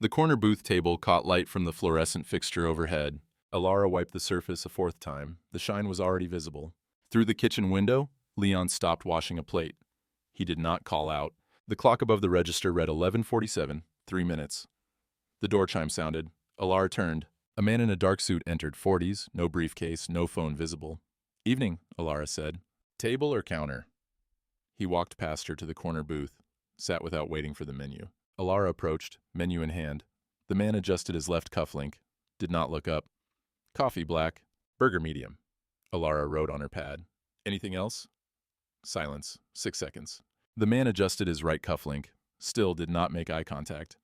The corner booth table caught light from the fluorescent fixture overhead. Alara wiped the surface a fourth time. The shine was already visible. Through the kitchen window, Leon stopped washing a plate. He did not call out. The clock above the register read 11:47, 3 minutes. The door chime sounded. Alara turned. A man in a dark suit entered, 40s, no briefcase, no phone visible. "Evening," Alara said. "Table or counter?" He walked past her to the corner booth, sat without waiting for the menu. Alara approached, menu in hand. The man adjusted his left cufflink, did not look up. "Coffee black, burger medium," Alara wrote on her pad. "Anything else?" Silence, 6 seconds. The man adjusted his right cufflink, still did not make eye contact.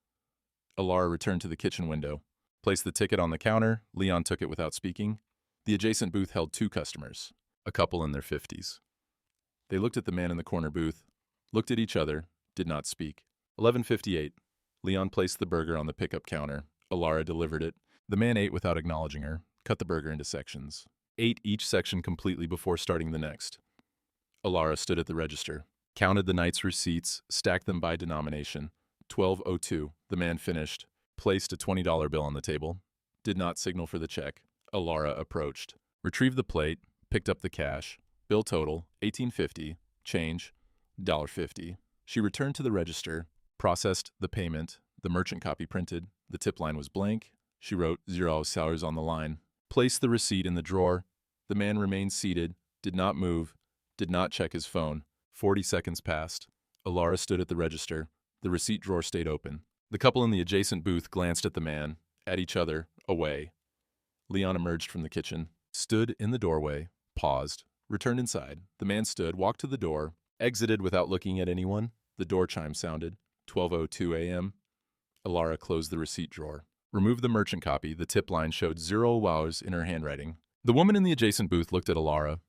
Alara returned to the kitchen window, placed the ticket on the counter. Leon took it without speaking. The adjacent booth held 2 customers, a couple in their 50s. They looked at the man in the corner booth, looked at each other, did not speak. 11:58. Leon placed the burger on the pickup counter. Alara delivered it. The man ate without acknowledging her, cut the burger into sections. Ate each section completely before starting the next. Alara stood at the register, counted the night's receipts, stacked them by denomination. 12:02. The man finished, placed a $20 bill on the table, did not signal for the check. Alara approached, retrieved the plate, picked up the cash. Bill total, $18.50, change, $1.50. She returned to the register, processed the payment, the merchant copy printed, the tip line was blank. She wrote $0 on the line, placed the receipt in the drawer. The man remained seated, did not move, did not check his phone. 40 seconds passed. Alara stood at the register. The receipt drawer stayed open. The couple in the adjacent booth glanced at the man, at each other, away. Leon emerged from the kitchen, stood in the doorway, paused, returned inside. The man stood, walked to the door, exited without looking at anyone. The door chime sounded. 12:02 a.m. Alara closed the receipt drawer, removed the merchant copy. The tip line showed $0 in her handwriting. The woman in the adjacent booth looked at Alara,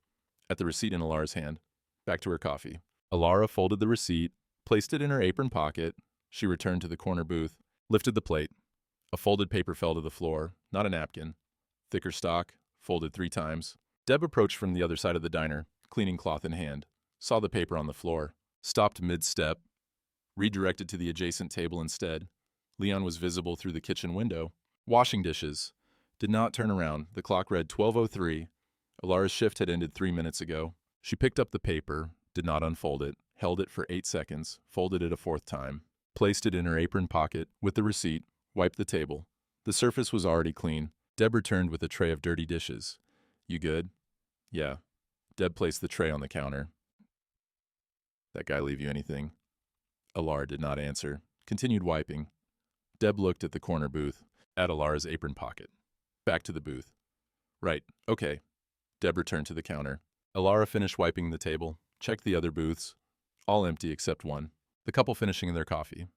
at the receipt in Alara's hand, back to her coffee. Alara folded the receipt, placed it in her apron pocket. She returned to the corner booth, lifted the plate. A folded paper fell to the floor, not a napkin. Thicker stock, folded 3 times. Deb approached from the other side of the diner, cleaning cloth in hand, saw the paper on the floor, stopped mid-step, redirected to the adjacent table instead. Leon was visible through the kitchen window. Washing dishes. Did not turn around. The clock read 12:03. Alara's shift had ended 3 minutes ago. She picked up the paper, did not unfold it, held it for 8 seconds, folded it a 4th time, placed it in her apron pocket with the receipt, wiped the table. The surface was already clean. Deb returned with a tray of dirty dishes. "You good?" "Yeah." Deb placed the tray on the counter. "That guy leave you anything?" Alara did not answer, continued wiping. Deb looked at the corner booth, at Alara's apron pocket. Back to the booth. "Right, okay." Deb returned to the counter. Alara finished wiping the table, checked the other booths, all empty except one. The couple finishing their coffee.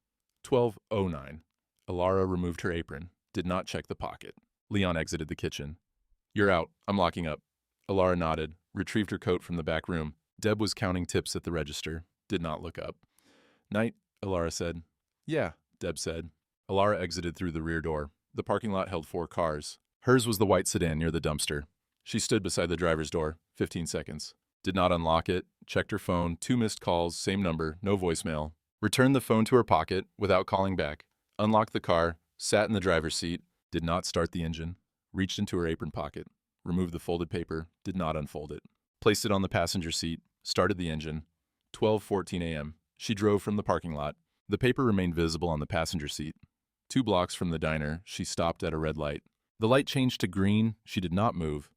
12:09. Alara removed her apron, did not check the pocket. Leon exited the kitchen. "You're out. I'm locking up." Alara nodded, retrieved her coat from the back room. Deb was counting tips at the register, did not look up. "Night," Alara said. "Yeah," Deb said. Alara exited through the rear door. The parking lot held 4 cars. Hers was the white sedan near the dumpster. She stood beside the driver's door, 15 seconds. Did not unlock it, checked her phone, 2 missed calls, same number, no voicemail. Returned the phone to her pocket without calling back. Unlocked the car, sat in the driver's seat, did not start the engine. Reached into her apron pocket, removed the folded paper, did not unfold it. Placed it on the passenger seat, started the engine. 12:14 a.m. She drove from the parking lot. The paper remained visible on the passenger seat. 2 blocks from the diner, she stopped at a red light. The light changed to green. She did not move.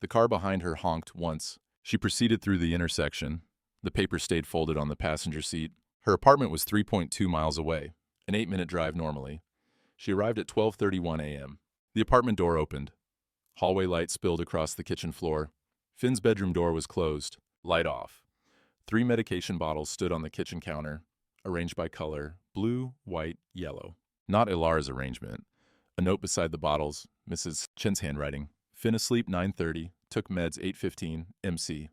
The car behind her honked once. She proceeded through the intersection. The paper stayed folded on the passenger seat. Her apartment was 3.2 miles away, an 8-minute drive normally. She arrived at 12:31 a.m. The apartment door opened. Hallway light spilled across the kitchen floor. Finn's bedroom door was closed, light off. 3 medication bottles stood on the kitchen counter, arranged by color, blue, white, yellow. Not Alara's arrangement. A note beside the bottles, Mrs. Chen's handwriting. Finn asleep 9:30, took meds 8:15, MC.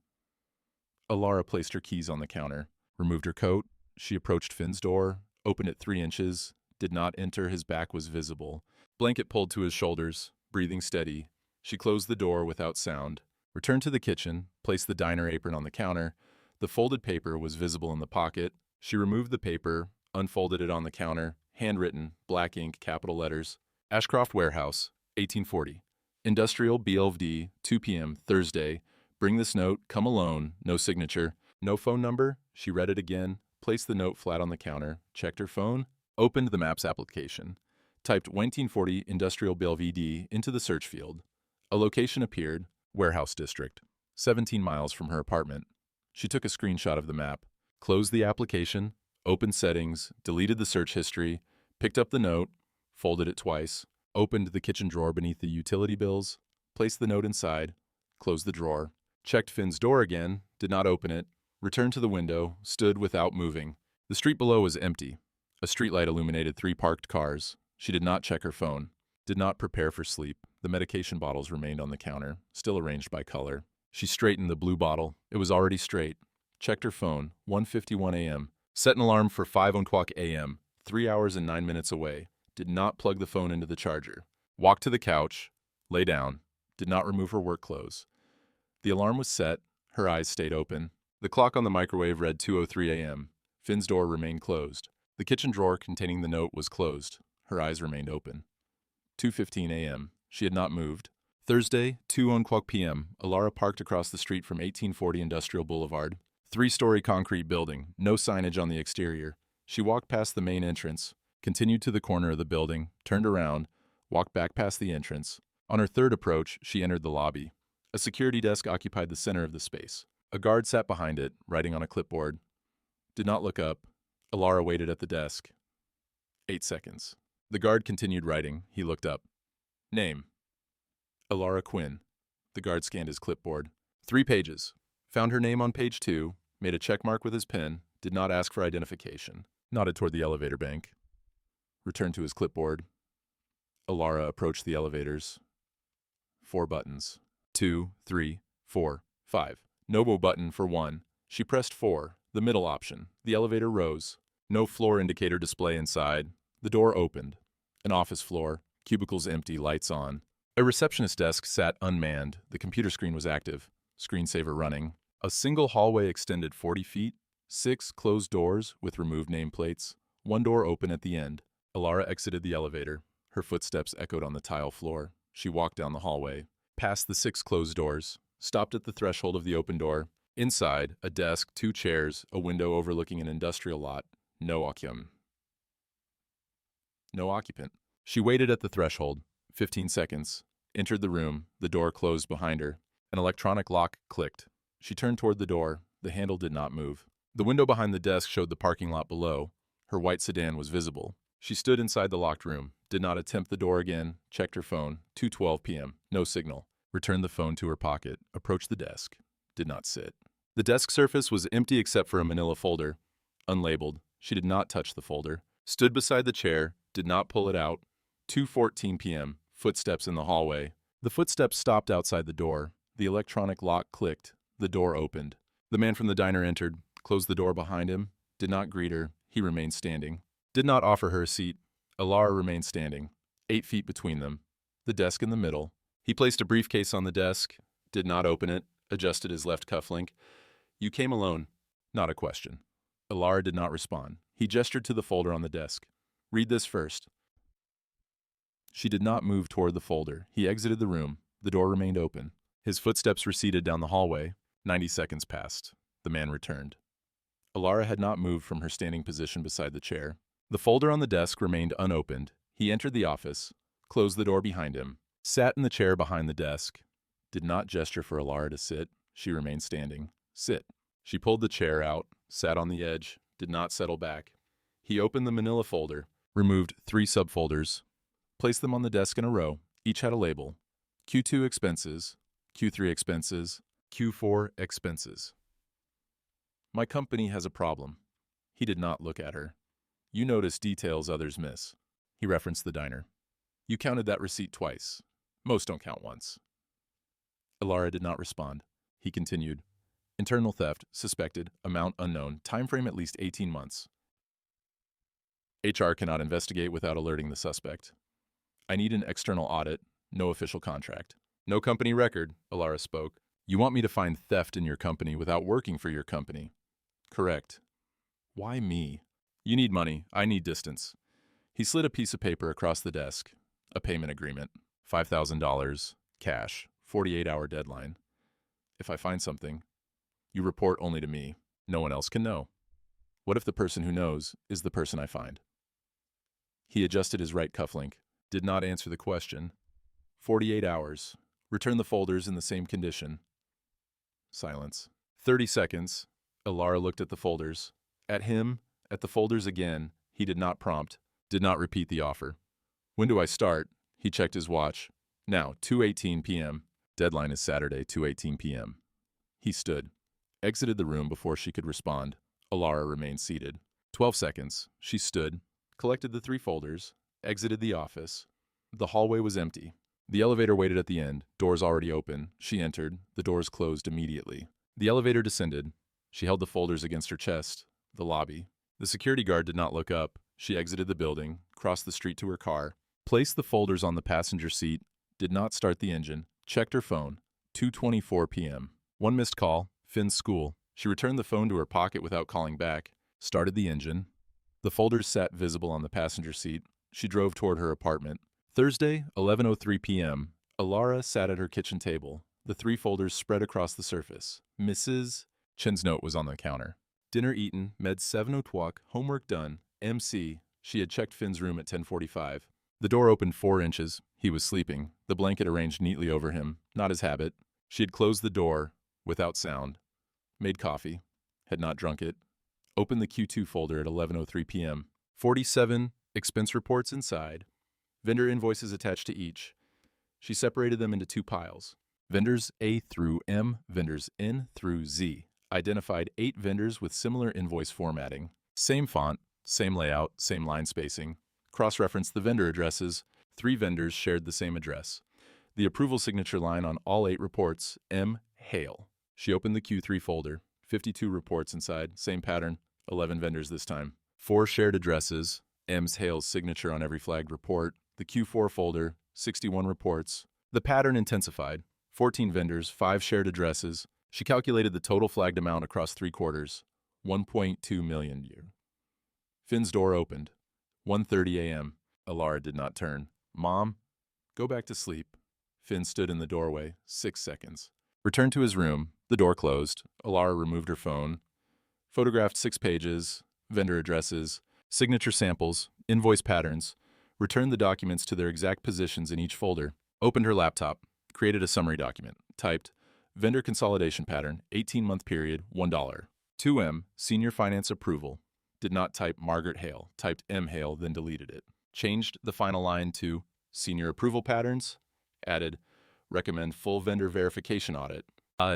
Alara placed her keys on the counter, removed her coat. She approached Finn's door, opened it 3 inches, did not enter. His back was visible. Blanket pulled to his shoulders, breathing steady. She closed the door without sound, returned to the kitchen, placed the diner apron on the counter. The folded paper was visible in the pocket. She removed the paper, unfolded it on the counter, Handwritten, black ink, capital letters. Ashcroft Warehouse, 1840. Industrial BLVD, 2 p.m., Thursday. Bring this note, come alone, no signature. No phone number? She read it again, placed the note flat on the counter, checked her phone, opened the Maps application, typed 1940 Industrial BLVD into the search field. A location appeared, Warehouse District, 17 miles from her apartment. She took a screenshot of the map, closed the application, opened settings, deleted the search history, picked up the note, folded it twice, opened the kitchen drawer beneath the utility bills, placed the note inside, closed the drawer, checked Finn's door again, did not open it, returned to the window, stood without moving. The street below was empty. A streetlight illuminated 3 parked cars. She did not check her phone, did not prepare for sleep. The medication bottles remained on the counter, still arranged by color. She straightened the blue bottle. It was already straight. Checked her phone, 1:51 a.m. Set an alarm for 5:00 a.m., 3 hours and 9 minutes away. Did not plug the phone into the charger. Walked to the couch, lay down, did not remove her work clothes. The alarm was set, her eyes stayed open. The clock on the microwave read 2:03 a.m. Finn's door remained closed. The kitchen drawer containing the note was closed. Her eyes remained open. 2:15 a.m. She had not moved. Thursday, 2:00 p.m. Alara parked across the street from 1840 Industrial Boulevard. 3-story concrete building, no signage on the exterior. She walked past the main entrance, continued to the corner of the building, turned around, walked back past the entrance. On her third approach, she entered the lobby. A security desk occupied the center of the space. A guard sat behind it, writing on a clipboard. Did not look up. Alara waited at the desk. 8 seconds. The guard continued writing. He looked up. Name. Alara Quinn. The guard scanned his clipboard. 3 pages. Found her name on page 2, made a check mark with his pen, did not ask for identification. Nodded toward the elevator bank. Returned to his clipboard. Alara approached the elevators. 4 buttons. 2, 3, 4, 5. No button for 1. She pressed 4, the middle option. The elevator rose. No floor indicator display inside. The door opened. An office floor. Cubicles empty, lights on. A receptionist desk sat unmanned. The computer screen was active. Screensaver running. A single hallway extended 40 feet. 6 closed doors with removed nameplates. 1 door open at the end. Alara exited the elevator. Her footsteps echoed on the tile floor. She walked down the hallway, past the 6 closed doors, stopped at the threshold of the open door. Inside, a desk, 2 chairs, a window overlooking an industrial lot. No occupant. No occupant. She waited at the threshold. 15 seconds. Entered the room. The door closed behind her. An electronic lock clicked. She turned toward the door. The handle did not move. The window behind the desk showed the parking lot below. Her white sedan was visible. She stood inside the locked room, did not attempt the door again, checked her phone, 2:12 p.m., no signal. Returned the phone to her pocket, approached the desk, did not sit. The desk surface was empty except for a manila folder, unlabeled. She did not touch the folder. Stood beside the chair, did not pull it out. 2:14 p.m., footsteps in the hallway. The footsteps stopped outside the door. The electronic lock clicked. The door opened. The man from the diner entered, closed the door behind him, did not greet her. He remained standing. Did not offer her a seat. Alara remained standing, 8 feet between them. The desk in the middle. He placed a briefcase on the desk, did not open it, adjusted his left cufflink. You came alone. Not a question. Alara did not respond. He gestured to the folder on the desk. Read this first. She did not move toward the folder. He exited the room. The door remained open. His footsteps receded down the hallway. 90 seconds passed. The man returned. Alara had not moved from her standing position beside the chair. The folder on the desk remained unopened. He entered the office, closed the door behind him, sat in the chair behind the desk, did not gesture for Alara to sit. She remained standing. Sit. She pulled the chair out, sat on the edge, did not settle back. He opened the manila folder, removed 3 subfolders, placed them on the desk in a row. Each had a label. Q2 expenses, Q3 expenses, Q4 expenses. My company has a problem. He did not look at her. You notice details others miss. He referenced the diner. You counted that receipt twice. Most don't count once. Alara did not respond. He continued. Internal theft, suspected, amount unknown, timeframe at least 18 months. HR cannot investigate without alerting the suspect. I need an external audit, no official contract. No company record, Alara spoke. You want me to find theft in your company without working for your company. Correct. Why me? You need money. I need distance. He slid a piece of paper across the desk. A payment agreement. $5,000. Cash. 48-hour deadline. If I find something, you report only to me. No one else can know. What if the person who knows is the person I find? He adjusted his right cufflink. Did not answer the question. 48 hours. Return the folders in the same condition. Silence. 30 seconds. Alara looked at the folders. At him, at the folders again. He did not prompt. Did not repeat the offer. When do I start? He checked his watch. Now, 2:18 p.m. Deadline is Saturday, 2:18 p.m. He stood. Exited the room before she could respond. Alara remained seated. 12 seconds. She stood, collected the 3 folders, exited the office. The hallway was empty. The elevator waited at the end, doors already open. She entered. The doors closed immediately. The elevator descended. She held the folders against her chest. The lobby. The security guard did not look up. She exited the building, crossed the street to her car, placed the folders on the passenger seat, did not start the engine, checked her phone. 2:24 p.m. One missed call. Finn's school. She returned the phone to her pocket without calling back, started the engine. The folders sat visible on the passenger seat. She drove toward her apartment. Thursday, 11:03 p.m. Alara sat at her kitchen table. The 3 folders spread across the surface. Mrs. Chen's note was on the counter. Dinner eaten, med 7:00, homework done, MC. She had checked Finn's room at 10:45. The door opened 4 inches. He was sleeping, the blanket arranged neatly over him, not his habit. She had closed the door, without sound. Made coffee, had not drunk it. Opened the Q2 folder at 11:03 p.m. 47 expense reports inside. Vendor invoices attached to each. She separated them into 2 piles. Vendors A through M, vendors N through Z. Identified 8 vendors with similar invoice formatting. Same font, same layout, same line spacing. Cross-referenced the vendor addresses. 3 vendors shared the same address. The approval signature line on all 8 reports, M. Hale. She opened the Q3 folder. 52 reports inside, same pattern, 11 vendors this time. 4 shared addresses, M's Hale's signature on every flagged report. The Q4 folder, 61 reports. The pattern intensified. 14 vendors, 5 shared addresses. She calculated the total flagged amount across 3 quarters, 1.2 million. Finn's door opened. 1:30 a.m. Alara did not turn. Mom, go back to sleep. Finn stood in the doorway, 6 seconds. Returned to his room. The door closed. Alara removed her phone. Photographed 6 pages, vendor addresses, signature samples, invoice patterns. Returned the documents to their exact positions in each folder. Opened her laptop. Created a summary document. Typed, vendor consolidation pattern, 18-month period, $1. 2M, senior finance approval. Did not type Margaret Hale. Typed M. Hale, then deleted it. Changed the final line to senior approval patterns. Added, recommend full vendor verification audit.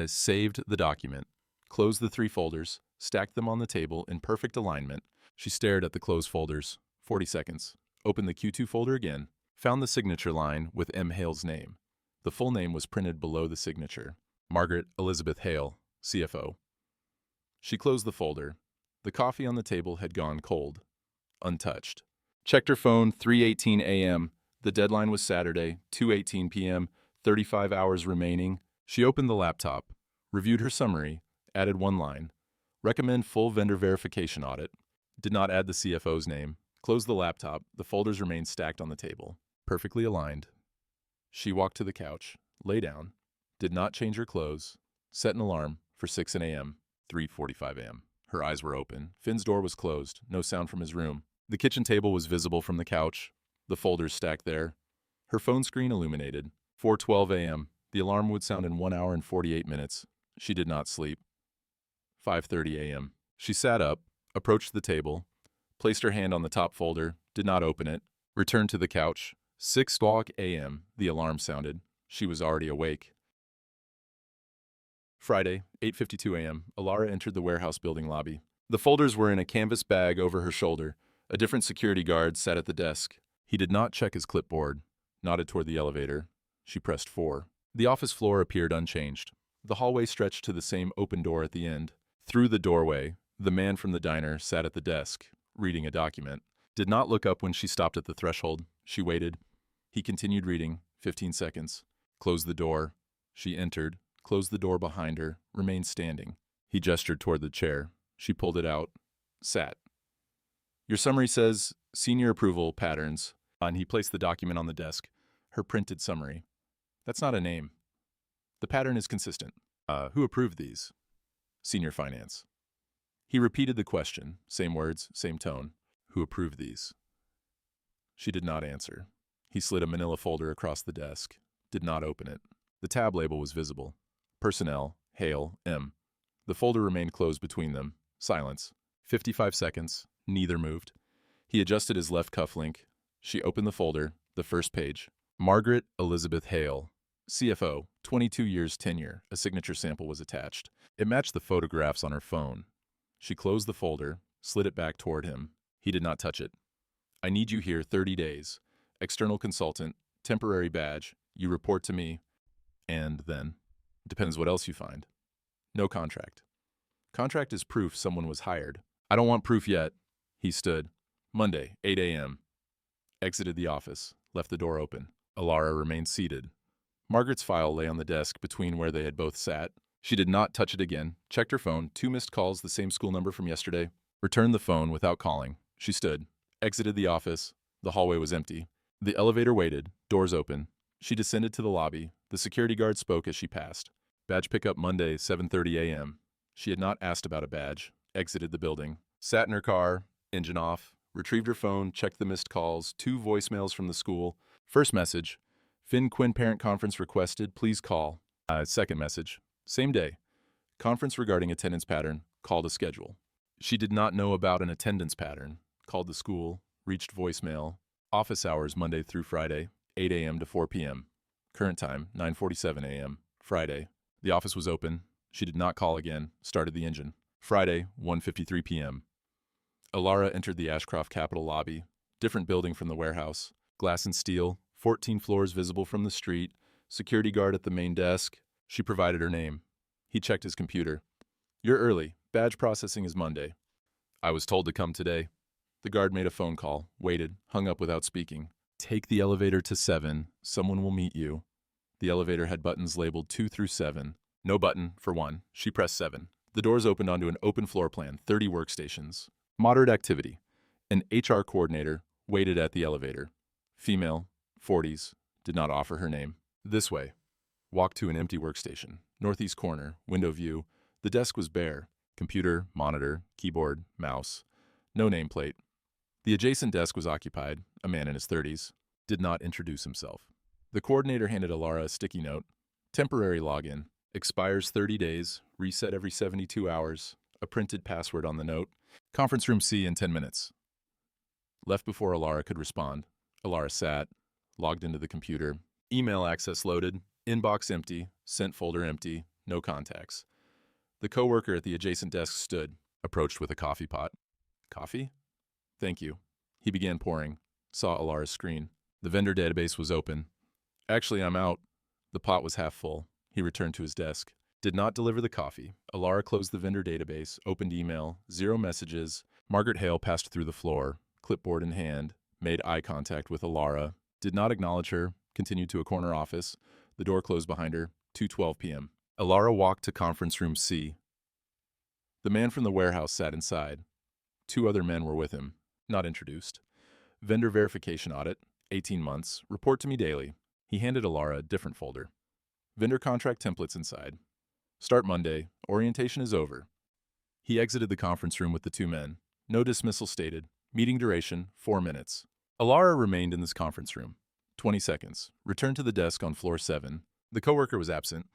Saved the document. Closed the 3 folders. Stacked them on the table in perfect alignment. She stared at the closed folders. 40 seconds. Opened the Q2 folder again. Found the signature line with M. Hale's name. The full name was printed below the signature. Margaret Elizabeth Hale, CFO. She closed the folder. The coffee on the table had gone cold. Untouched. Checked her phone, 3:18 a.m. The deadline was Saturday, 2:18 p.m., 35 hours remaining. She opened the laptop, reviewed her summary, added 1 line. Recommend full vendor verification audit. Did not add the CFO's name. Closed the laptop. The folders remained stacked on the table, perfectly aligned. She walked to the couch, lay down, did not change her clothes, set an alarm for 6 a.m., 3:45 a.m. Her eyes were open. Finn's door was closed, no sound from his room. The kitchen table was visible from the couch, the folders stacked there. Her phone screen illuminated. 4:12 a.m. The alarm would sound in 1 hour and 48 minutes. She did not sleep. 5:30 a.m. She sat up, approached the table, placed her hand on the top folder, did not open it, returned to the couch. 6:00 a.m. The alarm sounded. She was already awake. Friday, 8:52 a.m. Alara entered the warehouse building lobby. The folders were in a canvas bag over her shoulder. A different security guard sat at the desk. He did not check his clipboard, nodded toward the elevator. She pressed 4. The office floor appeared unchanged. The hallway stretched to the same open door at the end. Through the doorway, the man from the diner sat at the desk, reading a document. Did not look up when she stopped at the threshold. She waited. He continued reading, 15 seconds. Closed the door. She entered, closed the door behind her, remained standing. He gestured toward the chair. She pulled it out, sat. Your summary says senior approval patterns, and he placed the document on the desk, her printed summary. That's not a name. The pattern is consistent. Who approved these? Senior finance. He repeated the question, same words, same tone. Who approved these? She did not answer. He slid a manila folder across the desk, did not open it. The tab label was visible. Personnel, Hale, M. The folder remained closed between them. Silence. 55 seconds. Neither moved. He adjusted his left cuff link. She opened the folder, the first page. Margaret Elizabeth Hale, CFO, 22 years tenure. A signature sample was attached. It matched the photographs on her phone. She closed the folder, slid it back toward him. He did not touch it. I need you here 30 days. External consultant, temporary badge. You report to me. And then? Depends what else you find. No contract. Contract is proof someone was hired. I don't want proof yet. He stood. Monday, 8 a.m. Exited the office, left the door open. Alara remained seated. Margaret's file lay on the desk between where they had both sat. She did not touch it again, checked her phone, 2 missed calls, the same school number from yesterday, returned the phone without calling. She stood, exited the office. The hallway was empty. The elevator waited, doors open. She descended to the lobby. The security guard spoke as she passed. Badge pickup Monday, 7:30 a.m. She had not asked about a badge, exited the building, sat in her car, engine off, retrieved her phone, checked the missed calls, 2 voicemails from the school. First message, Finn Quinn parent conference requested, please call. Second message, same day, conference regarding attendance pattern, call to schedule. She did not know about an attendance pattern, called the school, reached voicemail, office hours Monday through Friday, 8 a.m. to 4 p.m. Current time, 9:47 a.m. Friday. The office was open. She did not call again, started the engine. Friday, 1:53 p.m. Alara entered the Ashcroft Capitol lobby, different building from the warehouse, glass and steel, 14 floors visible from the street, security guard at the main desk. She provided her name. He checked his computer. You're early. Badge processing is Monday. I was told to come today. The guard made a phone call, waited, hung up without speaking. Take the elevator to 7. Someone will meet you. The elevator had buttons labeled 2 through 7. No button, for 1. She pressed 7. The doors opened onto an open floor plan, 30 workstations. Moderate activity. An HR coordinator waited at the elevator. Female, 40s, did not offer her name. This way. Walked to an empty workstation. Northeast corner, window view. The desk was bare. Computer, monitor, keyboard, mouse. No nameplate. The adjacent desk was occupied. A man in his 30s. Did not introduce himself. The coordinator handed Alara a sticky note. Temporary login. Expires 30 days. Reset every 72 hours. A printed password on the note. Conference room C in 10 minutes. Left before Alara could respond. Alara sat, logged into the computer. Email access loaded. Inbox empty. Sent folder empty. No contacts. The coworker at the adjacent desk stood, approached with a coffee pot. Coffee? Thank you. He began pouring. Saw Alara's screen. The vendor database was open. Actually, I'm out. The pot was half full. He returned to his desk. Did not deliver the coffee. Alara closed the vendor database, opened email, 0 messages. Margaret Hale passed through the floor, clipboard in hand, made eye contact with Alara, did not acknowledge her, continued to a corner office. The door closed behind her, 2:12 p.m. Alara walked to conference room C. The man from the warehouse sat inside. 2 other men were with him, not introduced. Vendor verification audit, 18 months, report to me daily. He handed Alara a different folder. Vendor contract templates inside. Start Monday. Orientation is over. He exited the conference room with the 2 men. No dismissal stated. Meeting duration, 4 minutes. Alara remained in this conference room. 20 seconds. Returned to the desk on floor 7. The coworker was absent.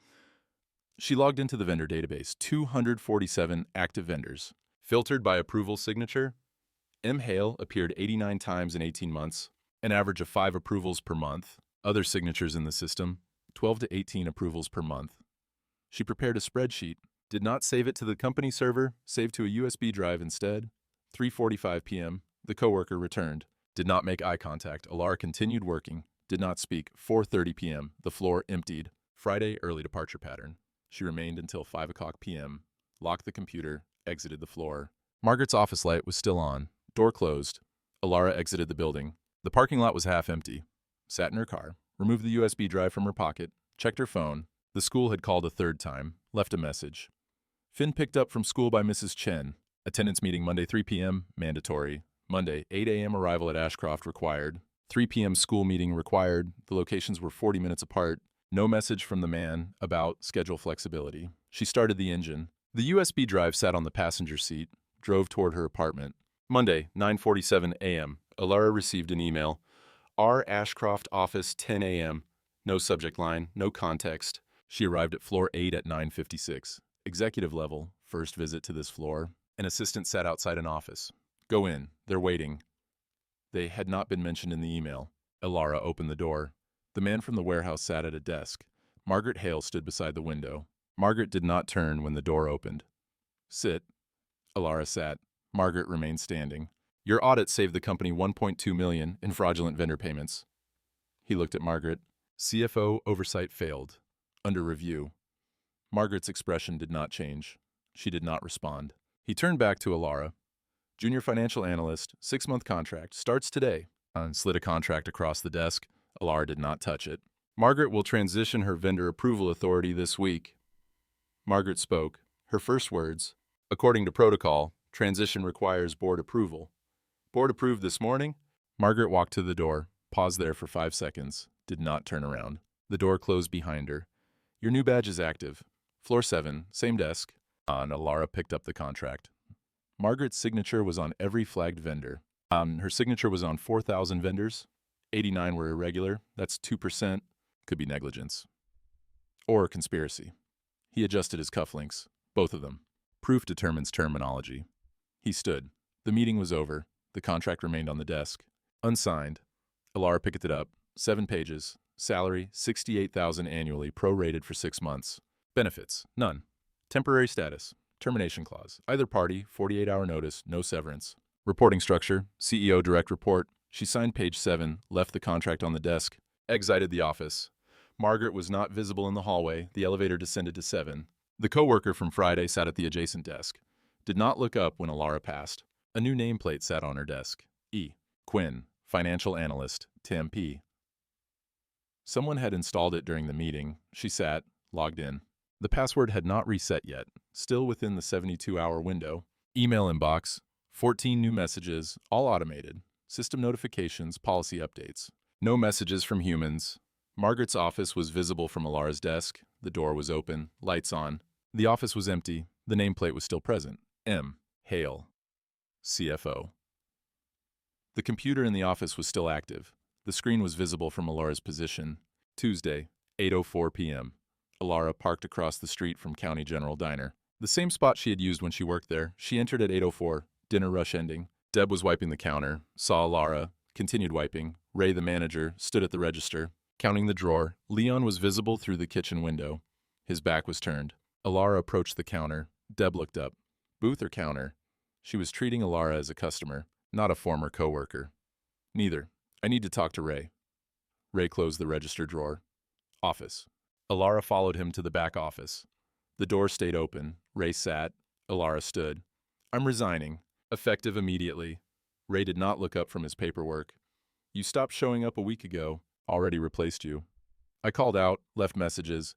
She logged into the vendor database. 247 active vendors. Filtered by approval signature. M. Hale appeared 89 times in 18 months. An average of 5 approvals per month. Other signatures in the system. 12 to 18 approvals per month. She prepared a spreadsheet, did not save it to the company server, saved to a USB drive instead. 3:45 p.m., the coworker returned, did not make eye contact. Alara continued working, did not speak. 4:30 p.m., the floor emptied. Friday, early departure pattern. She remained until 5 o'clock p.m., locked the computer, exited the floor. Margaret's office light was still on, door closed. Alara exited the building. The parking lot was half empty. Sat in her car, removed the USB drive from her pocket, checked her phone. The school had called a 3rd time, left a message. Finn picked up from school by Mrs. Chen. Attendance meeting Monday 3 p.m., mandatory. Monday, 8 a.m. arrival at Ashcroft required. 3 p.m. school meeting required. The locations were 40 minutes apart. No message from the man about schedule flexibility. She started the engine. The USB drive sat on the passenger seat, drove toward her apartment. Monday, 9:47 a.m. Alara received an email. R. Ashcroft office, 10 a.m. No subject line, no context. She arrived at floor 8 at 9:56. Executive level, first visit to this floor. An assistant sat outside an office. Go in, they're waiting. They had not been mentioned in the email. Alara opened the door. The man from the warehouse sat at a desk. Margaret Hale stood beside the window. Margaret did not turn when the door opened. Sit. Alara sat. Margaret remained standing. Your audit saved the company $1.2 million in fraudulent vendor payments. He looked at Margaret. CFO oversight failed. Under review. Margaret's expression did not change. She did not respond. He turned back to Alara. Junior financial analyst, 6-month contract, starts today. Slid a contract across the desk. Alara did not touch it. Margaret will transition her vendor approval authority this week. Margaret spoke. Her first words, according to protocol, transition requires board approval. Board approved this morning? Margaret walked to the door, paused there for 5 seconds, did not turn around. The door closed behind her. Your new badge is active. Floor 7, same desk. Alara picked up the contract. Margaret's signature was on every flagged vendor. Her signature was on 4,000 vendors. 89 were irregular. That's 2%. Could be negligence. Or conspiracy. He adjusted his cufflinks. Both of them. Proof determines terminology. He stood. The meeting was over. The contract remained on the desk. Unsigned. Alara picked it up. 7 pages. Salary, $68,000 annually, prorated for 6 months. Benefits, none. Temporary status, termination clause. Either party, 48-hour notice, no severance. Reporting structure, CEO direct report. She signed page 7, left the contract on the desk, exited the office. Margaret was not visible in the hallway. The elevator descended to 7. The coworker from Friday sat at the adjacent desk. Did not look up when Alara passed. A new nameplate sat on her desk. E. Quinn, financial analyst, Tim P. Someone had installed it during the meeting. She sat, logged in. The password had not reset yet, still within the 72-hour window. Email inbox, 14 new messages, all automated. System notifications, policy updates. No messages from humans. Margaret's office was visible from Alara's desk. The door was open, lights on. The office was empty. The nameplate was still present. M. Hale, CFO. The computer in the office was still active. The screen was visible from Alara's position. Tuesday, 8:04 p.m. Alara parked across the street from County General Diner. The same spot she had used when she worked there. She entered at 8:04, dinner rush ending. Deb was wiping the counter, saw Alara, continued wiping. Ray, the manager, stood at the register, counting the drawer. Leon was visible through the kitchen window. His back was turned. Alara approached the counter. Deb looked up. Booth or counter? She was treating Alara as a customer, not a former coworker. Neither. I need to talk to Ray. Ray closed the register drawer. Office. Alara followed him to the back office. The door stayed open. Ray sat. Alara stood. I'm resigning. Effective immediately. Ray did not look up from his paperwork. You stopped showing up a week ago. Already replaced you. I called out, left messages.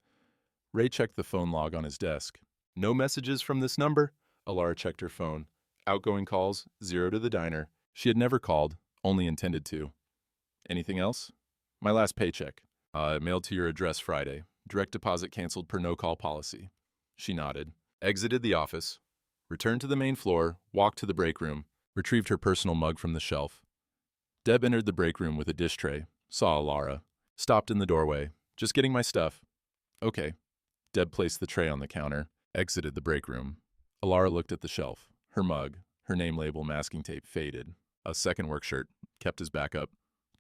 Ray checked the phone log on his desk. No messages from this number? Alara checked her phone. Outgoing calls, 0 to the diner. She had never called, only intended to. Anything else? My last paycheck. Mailed to your address Friday. Direct deposit canceled per no-call policy. She nodded. Exited the office. Returned to the main floor. Walked to the break room. Retrieved her personal mug from the shelf. Deb entered the break room with a dish tray. Saw Alara. Stopped in the doorway. Just getting my stuff. Okay. Deb placed the tray on the counter. Exited the break room. Alara looked at the shelf. Her mug. Her name label masking tape faded. A second work shirt. Kept his back up.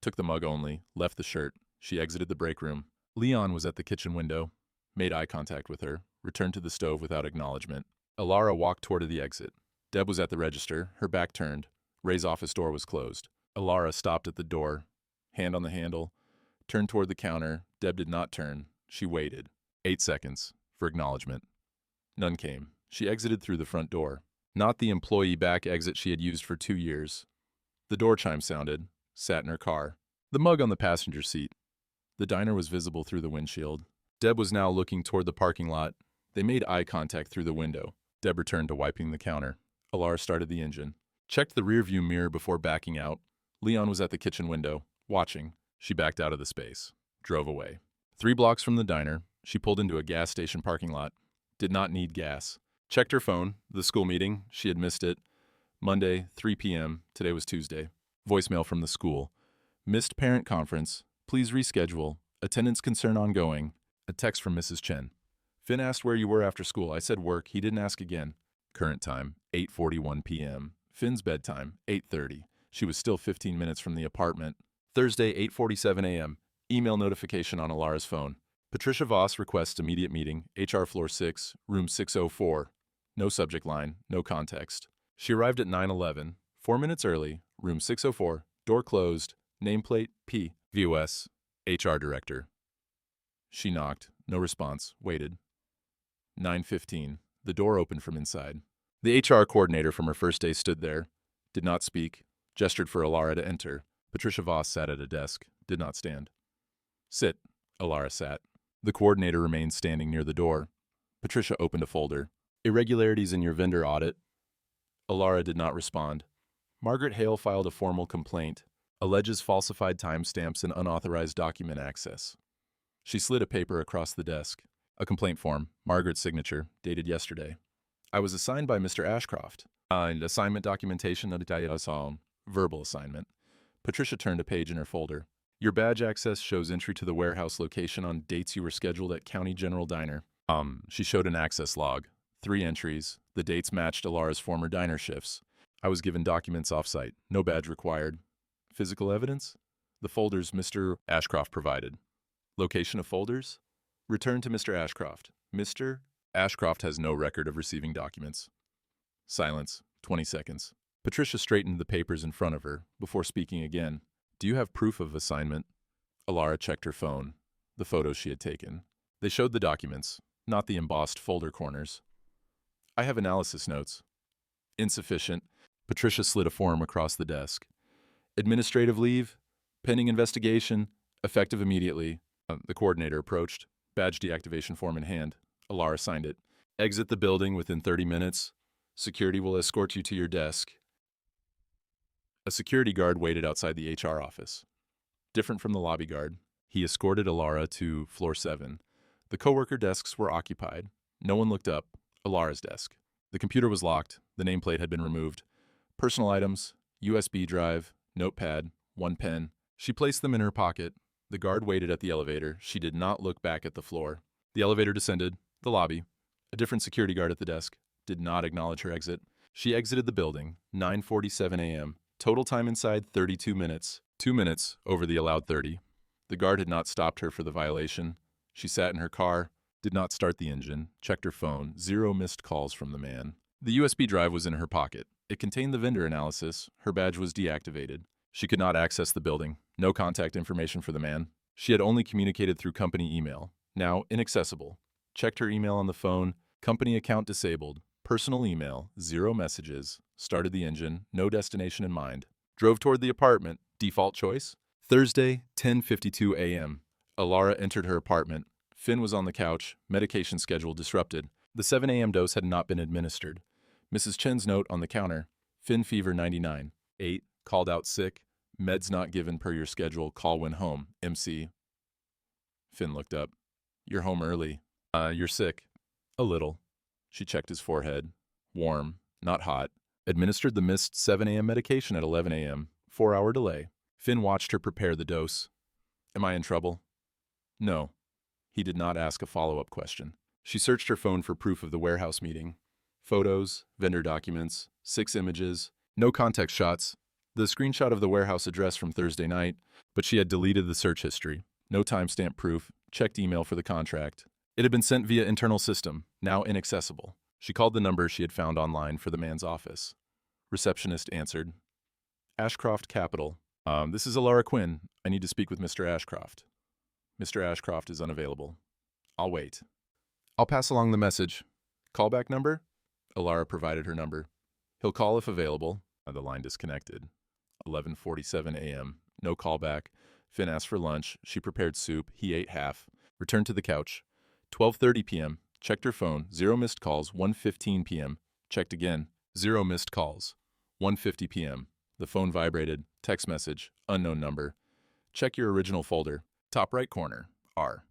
Took the mug only. Left the shirt. She exited the break room. Leon was at the kitchen window. Made eye contact with her. Returned to the stove without acknowledgement. Alara walked toward the exit. Deb was at the register. Her back turned. Ray's office door was closed. Alara stopped at the door. Hand on the handle. Turned toward the counter. Deb did not turn. She waited. 8 seconds. For acknowledgement. None came. She exited through the front door. Not the employee back exit she had used for 2 years. The door chime sounded. Sat in her car. The mug on the passenger seat. The diner was visible through the windshield. Deb was now looking toward the parking lot. They made eye contact through the window. Deb returned to wiping the counter. Alara started the engine. Checked the rearview mirror before backing out. Leon was at the kitchen window, watching. She backed out of the space. Drove away. 3 blocks from the diner, she pulled into a gas station parking lot. Did not need gas. Checked her phone. The school meeting. She had missed it. Monday, 3 p.m. Today was Tuesday. Voicemail from the school. Missed parent conference. Please reschedule. Attendance concern ongoing. A text from Mrs. Chen. Finn asked where you were after school. I said work. He didn't ask again. Current time, 8:41 p.m. Finn's bedtime, 8:30. She was still 15 minutes from the apartment. Thursday, 8:47 a.m. Email notification on Alara's phone. Patricia Voss requests immediate meeting, HR floor 6, room 604. No subject line, no context. She arrived at 9:11, 4 minutes early, room 604, door closed, nameplate P, VOS, HR director. She knocked, no response, waited. 9:15, the door opened from inside. The HR coordinator from her first day stood there, did not speak, gestured for Alara to enter. Patricia Voss sat at a desk, did not stand. Sit, Alara sat. The coordinator remained standing near the door. Patricia opened a folder. Irregularities in your vendor audit. Alara did not respond. Margaret Hale filed a formal complaint. Alleges falsified timestamps and unauthorized document access. She slid a paper across the desk. A complaint form, Margaret's signature, dated yesterday. I was assigned by Mr. Ashcroft. And assignment documentation, verbal assignment. Patricia turned a page in her folder. Your badge access shows entry to the warehouse location on dates you were scheduled at County General Diner. She showed an access log. 3 entries. The dates matched Alara's former diner shifts. I was given documents off-site. No badge required. Physical evidence? The folders Mr. Ashcroft provided. Location of folders? Return to Mr. Ashcroft. Mr. Ashcroft has no record of receiving documents. Silence. 20 seconds. Patricia straightened the papers in front of her before speaking again. Do you have proof of assignment? Alara checked her phone. The photos she had taken. They showed the documents, not the embossed folder corners. I have analysis notes. Insufficient. Patricia slid a form across the desk. Administrative leave. Pending investigation. Effective immediately. The coordinator approached. Badge deactivation form in hand. Alara signed it. Exit the building within 30 minutes. Security will escort you to your desk. A security guard waited outside the HR office. Different from the lobby guard, he escorted Alara to floor 7. The coworker desks were occupied. No one looked up. Alara's desk. The computer was locked. The nameplate had been removed. Personal items, USB drive, notepad, 1 pen. She placed them in her pocket. The guard waited at the elevator. She did not look back at the floor. The elevator descended. The lobby. A different security guard at the desk. Did not acknowledge her exit. She exited the building. 9:47 a.m. Total time inside, 32 minutes. 2 minutes over the allowed 30. The guard had not stopped her for the violation. She sat in her car, did not start the engine, checked her phone, 0 missed calls from the man. The USB drive was in her pocket. It contained the vendor analysis. Her badge was deactivated. She could not access the building. No contact information for the man. She had only communicated through company email. Now inaccessible. Checked her email on the phone. Company account disabled. Personal email, 0 messages. Started the engine, no destination in mind. Drove toward the apartment. Default choice? Thursday, 10:52 a.m. Alara entered her apartment. Finn was on the couch, medication schedule disrupted. The 7 a.m. dose had not been administered. Mrs. Chen's note on the counter. Finn fever 99. 8. Called out sick. Meds not given per your schedule. Call when home. MC. Finn looked up. You're home early. You're sick. A little. She checked his forehead. Warm, not hot. Administered the missed 7 a.m. medication at 11 a.m. 4-hour delay. Finn watched her prepare the dose. Am I in trouble? No. He did not ask a follow-up question. She searched her phone for proof of the warehouse meeting. Photos, vendor documents, 6 images, no context shots, the screenshot of the warehouse address from Thursday night, but she had deleted the search history. No timestamp proof, checked email for the contract. It had been sent via internal system, now inaccessible. She called the number she had found online for the man's office. Receptionist answered. Ashcroft Capital. This is Alara Quinn. I need to speak with Mr. Ashcroft. Mr. Ashcroft is unavailable. I'll wait. I'll pass along the message. Callback number? Alara provided her number. He'll call if available. The line disconnected. 11:47 a.m. No callback. Finn asked for lunch. She prepared soup. He ate half. Returned to the couch. 12:30 p.m. Checked her phone. 0 missed calls. 1:15 p.m. Checked again. 0 missed calls. 1:50 p.m. The phone vibrated. Text message. Unknown number. Check your original folder. Top right corner. R.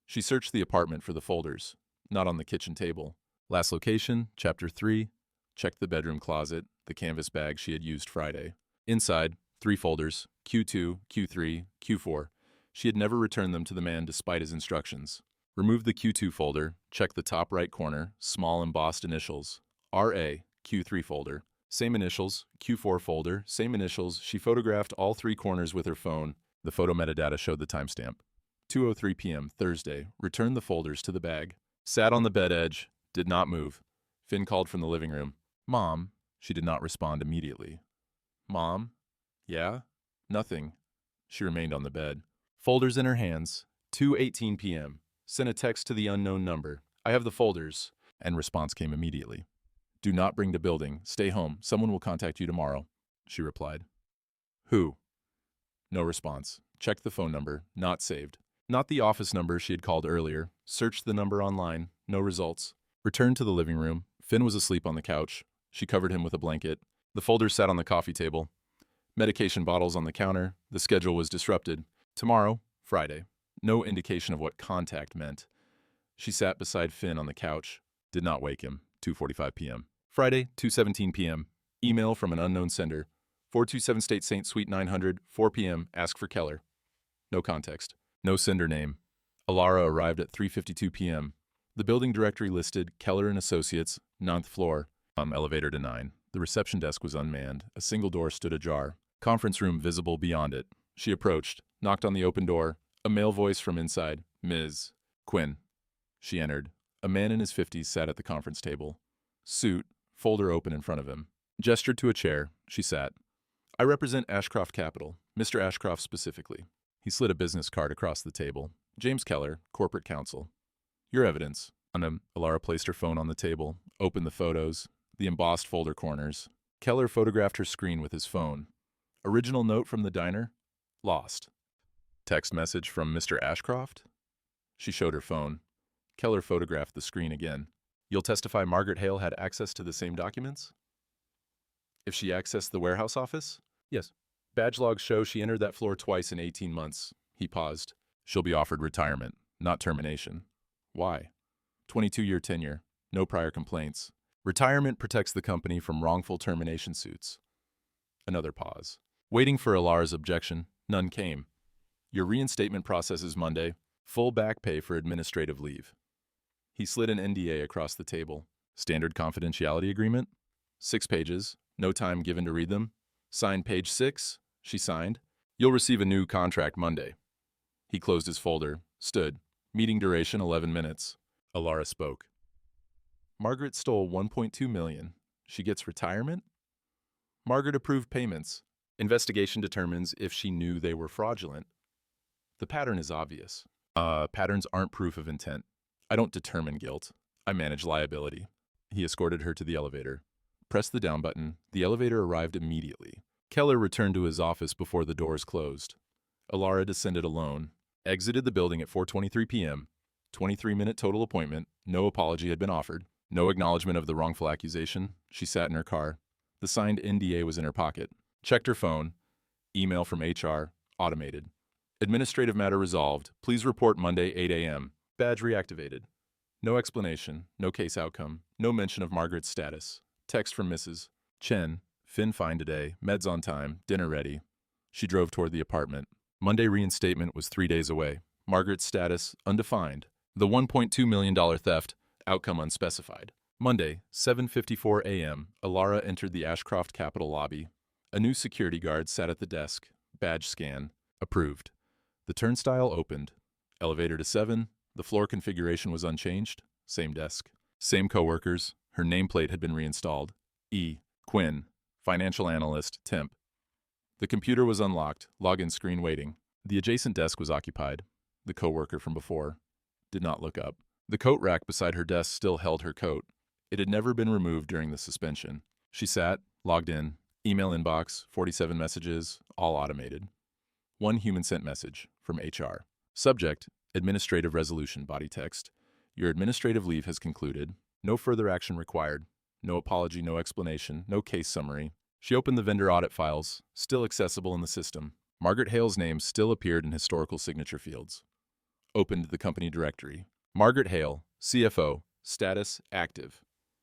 She searched the apartment for the folders. Not on the kitchen table. Last location, Chapter 3. Checked the bedroom closet, the canvas bag she had used Friday. Inside, 3 folders, Q2, Q3, Q4. She had never returned them to the man despite his instructions. Remove the Q2 folder, check the top right corner, small embossed initials. RA, Q3 folder. Same initials, Q4 folder, same initials. She photographed all 3 corners with her phone. The photo metadata showed the timestamp. 2:03 p.m. Thursday. Returned the folders to the bag. Sat on the bed edge. Did not move. Finn called from the living room. Mom. She did not respond immediately. Mom? Yeah? Nothing. She remained on the bed. Folders in her hands. 2:18 p.m. Sent a text to the unknown number. I have the folders. And response came immediately. Do not bring to building. Stay home. Someone will contact you tomorrow. She replied. Who? No response. Checked the phone number. Not saved. Not the office number she had called earlier. Searched the number online. No results. Returned to the living room. Finn was asleep on the couch. She covered him with a blanket. The folders sat on the coffee table. Medication bottles on the counter. The schedule was disrupted. Tomorrow, Friday. No indication of what contact meant. She sat beside Finn on the couch. Did not wake him. 2:45 p.m. Friday, 2:17 p.m. Email from an unknown sender. 427 State St. Suite 900, 4 p.m. Ask for Keller. No context. No sender name. Alara arrived at 3:52 p.m. The building directory listed Keller and Associates, 9th floor. Elevator to 9. The reception desk was unmanned. A single door stood ajar. Conference room visible beyond it. She approached, knocked on the open door. A male voice from inside. Ms. Quinn. She entered. A man in his 50s sat at the conference table. Suit, folder open in front of him. Gestured to a chair. She sat. I represent Ashcroft Capital, Mr. Ashcroft specifically. He slid a business card across the table. James Keller, corporate counsel. Your evidence. Alara placed her phone on the table, opened the photos, the embossed folder corners. Keller photographed her screen with his phone. Original note from the diner? Lost. Text message from Mr. Ashcroft? She showed her phone. Keller photographed the screen again. You'll testify Margaret Hale had access to the same documents? If she accessed the warehouse office? Yes. Badge logs show she entered that floor twice in 18 months. He paused. She'll be offered retirement, not termination. Why? 22-year tenure. No prior complaints. Retirement protects the company from wrongful termination suits. Another pause. Waiting for Alara's objection, none came. Your reinstatement process is Monday. Full back pay for administrative leave. He slid an NDA across the table. Standard confidentiality agreement? 6 pages. No time given to read them. Signed page 6. She signed. You'll receive a new contract Monday. He closed his folder. Stood. Meeting duration 11 minutes. Alara spoke. Margaret stole $1.2 million. She gets retirement? Margaret approved payments. Investigation determines if she knew they were fraudulent. The pattern is obvious. Patterns aren't proof of intent. I don't determine guilt. I manage liability. He escorted her to the elevator. Pressed the down button. The elevator arrived immediately. Keller returned to his office before the doors closed. Alara descended alone. Exited the building at 4:23 p.m. 23-minute total appointment. No apology had been offered. No acknowledgement of the wrongful accusation. She sat in her car. The signed NDA was in her pocket. Checked her phone. Email from HR. Automated. Administrative matter resolved. Please report Monday, 8 a.m. Badge reactivated. No explanation. No case outcome. No mention of Margaret's status. Text from Mrs. Chen. Finn fine today. Meds on time. Dinner ready. She drove toward the apartment. Monday reinstatement was 3 days away. Margaret's status undefined. The $1.2 million theft. Outcome unspecified. Monday, 7:54 a.m. Alara entered the Ashcroft Capital lobby. A new security guard sat at the desk. Badge scan. Approved. The turnstile opened. Elevator to 7. The floor configuration was unchanged. Same desk. Same coworkers. Her nameplate had been reinstalled. E. Quinn. Financial analyst. Temp. The computer was unlocked. Login screen waiting. The adjacent desk was occupied. The coworker from before did not look up. The coat rack beside her desk still held her coat. It had never been removed during the suspension. She sat, logged in. Email inbox, 47 messages, all automated. One human-sent message from HR. Subject, administrative resolution, body text. Your administrative leave has concluded. No further action required. No apology, no explanation, no case summary. She opened the vendor audit files, still accessible in the system. Margaret Hale's name still appeared in historical signature fields. Opened the company directory. Margaret Hale, CFO, status active.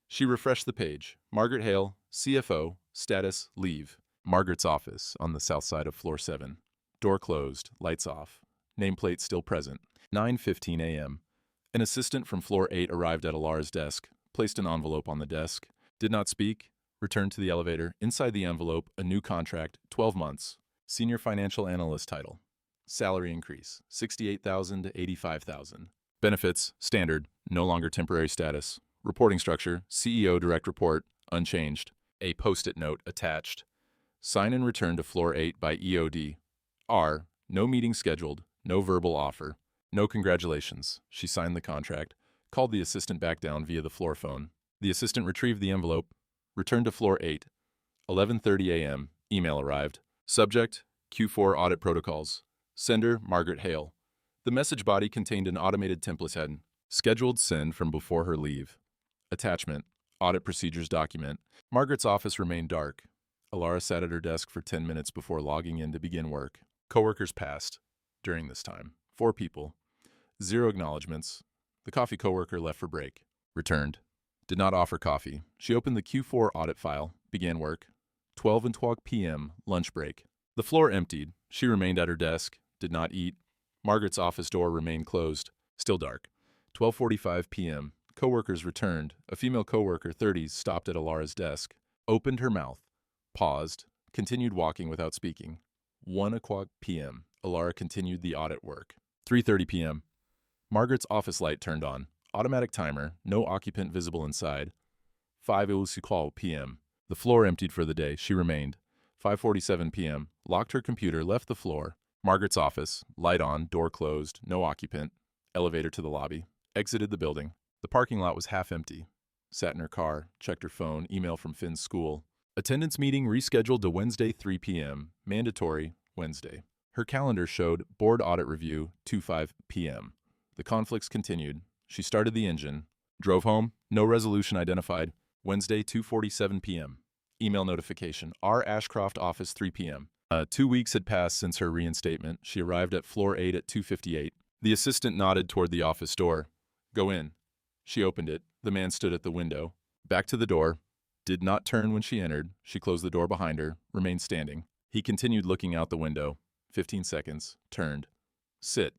She refreshed the page. Margaret Hale, CFO, status leave. Margaret's office on the south side of floor 7. Door closed, lights off. Nameplate still present. 9:15 a.m. An assistant from floor 8 arrived at Alara's desk, placed an envelope on the desk, did not speak, returned to the elevator. Inside the envelope, a new contract, 12 months. Senior financial analyst title. Salary increase, $68,000 to $85,000. Benefits, standard, no longer temporary status. Reporting structure, CEO direct report, unchanged. A post-it note attached. Sign and return to floor 8 by EOD. R, no meeting scheduled, no verbal offer. No congratulations. She signed the contract, called the assistant back down via the floor phone. The assistant retrieved the envelope, returned to floor 8. 11:30 a.m. Email arrived. Subject, Q4 audit protocols. Sender, Margaret Hale. The message body contained an automated template head. Scheduled send from before her leave. Attachment, audit procedures document. Margaret's office remained dark. Alara sat at her desk for 10 minutes before logging in to begin work. Coworkers passed. During this time, 4 people. 0 acknowledgements. The coffee coworker left for break. Returned. Did not offer coffee. She opened the Q4 audit file, began work. 12:12 p.m. lunch break. The floor emptied. She remained at her desk, did not eat. Margaret's office door remained closed, still dark. 12:45 p.m. Coworkers returned. A female coworker, 30s, stopped at Alara's desk, opened her mouth, paused, continued walking without speaking. 1:00 p.m. Alara continued the audit work. 3:30 p.m. Margaret's office light turned on. Automatic timer, no occupant visible inside. 5:00 p.m. The floor emptied for the day. She remained. 5:47 p.m. Locked her computer, left the floor. Margaret's office, light on, door closed, no occupant. Elevator to the lobby. Exited the building. The parking lot was half empty. Sat in her car, checked her phone, email from Finn's school. Attendance meeting rescheduled to Wednesday 3 p.m. Mandatory, Wednesday. Her calendar showed board audit review 2:05 p.m. The conflicts continued. She started the engine. Drove home. No resolution identified. Wednesday 2:47 p.m. Email notification. R. Ashcroft office 3 p.m. 2 weeks had passed since her reinstatement. She arrived at floor 8 at 2:58. The assistant nodded toward the office door. Go in. She opened it. The man stood at the window. Back to the door. Did not turn when she entered. She closed the door behind her. Remained standing. He continued looking out the window. 15 seconds. Turned. Sit.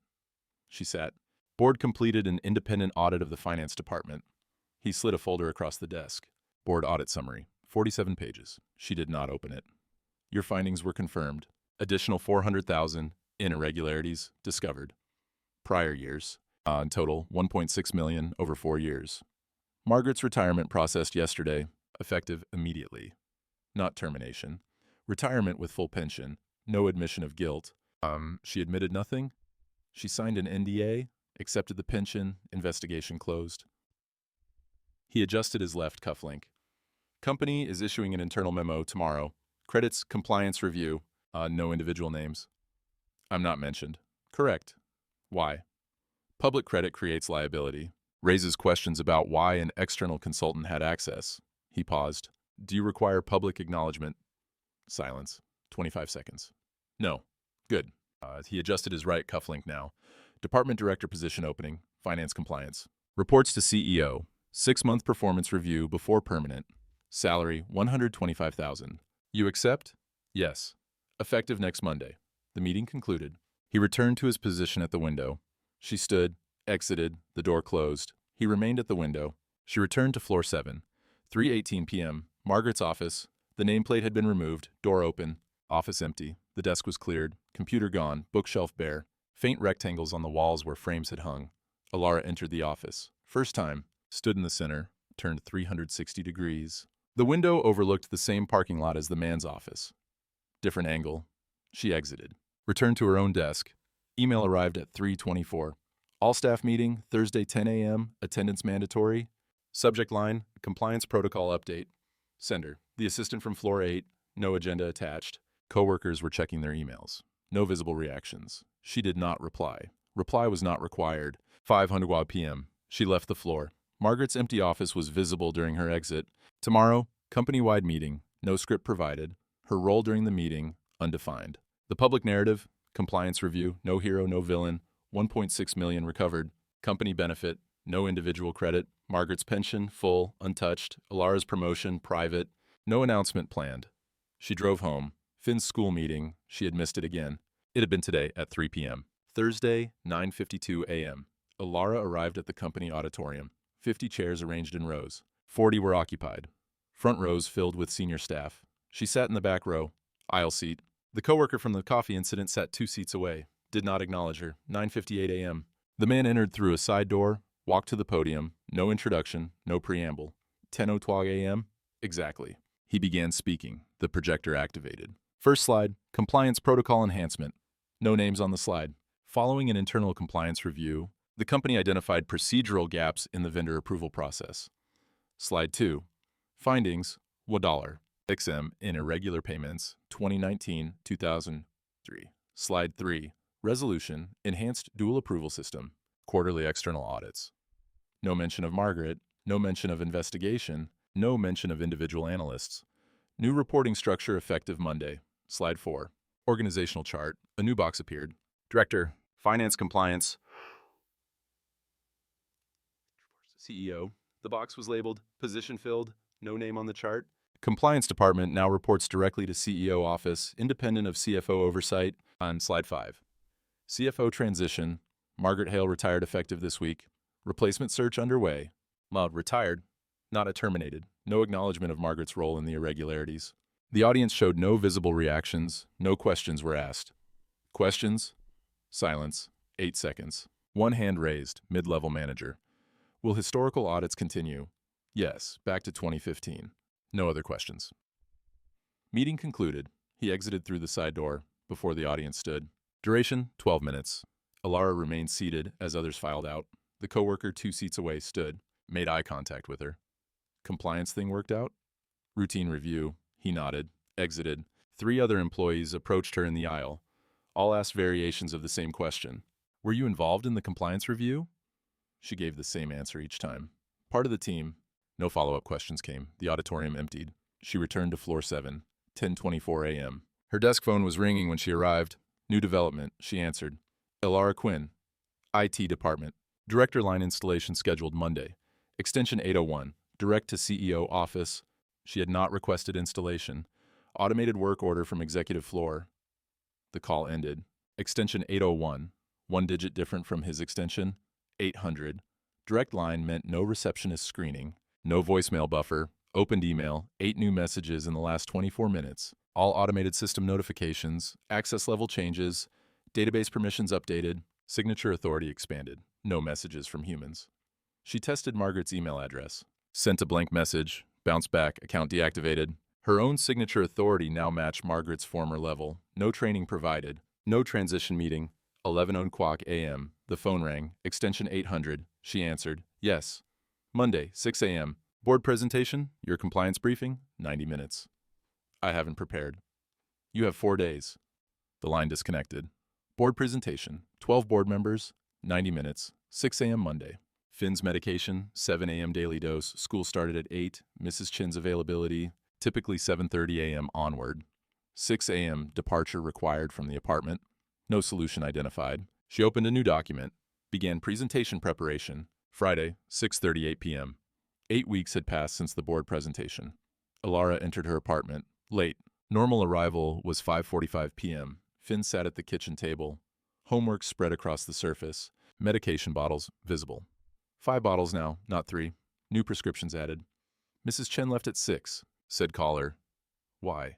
She sat. Board completed an independent audit of the finance department. He slid a folder across the desk. Board audit summary. 47 pages. She did not open it. Your findings were confirmed. Additional 400,000 in irregularities discovered. Prior years. In total, 1.6 million over 4 years. Margaret's retirement processed yesterday, effective immediately. Not termination. Retirement with full pension. No admission of guilt. She admitted nothing. She signed an NDA, accepted the pension, investigation closed. He adjusted his left cufflink. Company is issuing an internal memo tomorrow. Credits compliance review. No individual names. I'm not mentioned. Correct. Why? Public credit creates liability. Raises questions about why an external consultant had access. He paused. Do you require public acknowledgement? Silence. 25 seconds. No. Good. He adjusted his right cufflink now. Department director position opening. Finance compliance. Reports to CEO. 6-month performance review before permanent. Salary $125,000. You accept? Yes. Effective next Monday. The meeting concluded. He returned to his position at the window. She stood, exited, the door closed. He remained at the window. She returned to floor 7. 3:18 p.m. Margaret's office. The nameplate had been removed, door open, office empty. The desk was cleared, computer gone, bookshelf bare. Faint rectangles on the walls where frames had hung. Alara entered the office. First time. Stood in the center, turned 360 degrees. The window overlooked the same parking lot as the man's office. Different angle. She exited. Returned to her own desk. Email arrived at 3:24. All staff meeting, Thursday 10 a.m., attendance mandatory. Subject line, compliance protocol update. Sender, the assistant from floor 8, no agenda attached. Coworkers were checking their emails. No visible reactions. She did not reply. Reply was not required. 5:00 p.m. She left the floor. Margaret's empty office was visible during her exit. Tomorrow, company-wide meeting, No script provided. Her role during the meeting, undefined. The public narrative, compliance review, no hero, no villain, 1.6 million recovered. Company benefit, no individual credit. Margaret's pension, full, untouched. Alara's promotion, private. No announcement planned. She drove home. Finn's school meeting, she had missed it again. It had been today at 3 p.m. Thursday, 9:52 a.m. Alara arrived at the company auditorium. 50 chairs arranged in rows. 40 were occupied. Front rows filled with senior staff. She sat in the back row, aisle seat. The coworker from the coffee incident sat 2 seats away, did not acknowledge her. 9:58 a.m. The man entered through a side door, walked to the podium, no introduction, no preamble. 10:02 a.m. Exactly. He began speaking, the projector activated. First slide, compliance protocol enhancement. No names on the slide. Following an internal compliance review, the company identified procedural gaps in the vendor approval process. Slide 2. Findings, $1. XM in irregular payments, 2019-2003. Slide 3. Resolution, enhanced dual approval system, quarterly external audits. No mention of Margaret, no mention of investigation, no mention of individual analysts. New reporting structure effective Monday. Slide 4. Organizational chart, a new box appeared. Director, Finance Compliance. CEO. The box was labeled, position filled, no name on the chart. Compliance Department now reports directly to CEO office, independent of CFO oversight, on slide 5. CFO transition, Margaret Hale retired effective this week. Replacement search underway. Well, retired, not terminated. No acknowledgement of Margaret's role in the irregularities. The audience showed no visible reactions, no questions were asked. Questions? Silence. 8 seconds. One hand raised, mid-level manager. Will historical audits continue? Yes, back to 2015. No other questions. Meeting concluded. He exited through the side door, before the audience stood. Duration, 12 minutes. Alara remained seated as others filed out. The coworker 2 seats away stood, made eye contact with her. Compliance thing worked out? Routine review. He nodded, exited. 3 other employees approached her in the aisle. All asked variations of the same question. Were you involved in the compliance review? She gave the same answer each time. Part of the team. No follow-up questions came. The auditorium emptied. She returned to floor 7, 10:24 a.m. Her desk phone was ringing when she arrived. New development, she answered. Alara Quinn, IT Department. Director line installation scheduled Monday. Extension 801, direct to CEO office. She had not requested installation. Automated work order from executive floor. The call ended. Extension 801, 1 digit different from his extension, 800. Direct line meant no receptionist screening, no voicemail buffer, opened email, 8 new messages in the last 24 minutes, all automated system notifications, access level changes, database permissions updated, signature authority expanded, no messages from humans. She tested Margaret's email address, sent a blank message, bounced back, account deactivated. Her own signature authority now matched Margaret's former level, no training provided, no transition meeting. 11:00 a.m. The phone rang, extension 800. She answered, yes. Monday, 6 a.m. Board presentation, your compliance briefing, 90 minutes. I haven't prepared. You have 4 days. The line disconnected. Board presentation, 12 board members, 90 minutes, 6 a.m. Monday. Finn's medication, 7 a.m. daily dose, school started at 8, Mrs. Chin's availability, typically 7:30 a.m. onward. 6 a.m. departure required from the apartment. No solution identified. She opened a new document, began presentation preparation, Friday, 6:38 p.m. 8 weeks had passed since the board presentation. Alara entered her apartment, late. Normal arrival was 5:45 p.m. Finn sat at the kitchen table. Homework spread across the surface. Medication bottles visible. 5 bottles now, not 3. New prescriptions added. Mrs. Chen left at 6, said caller. Why?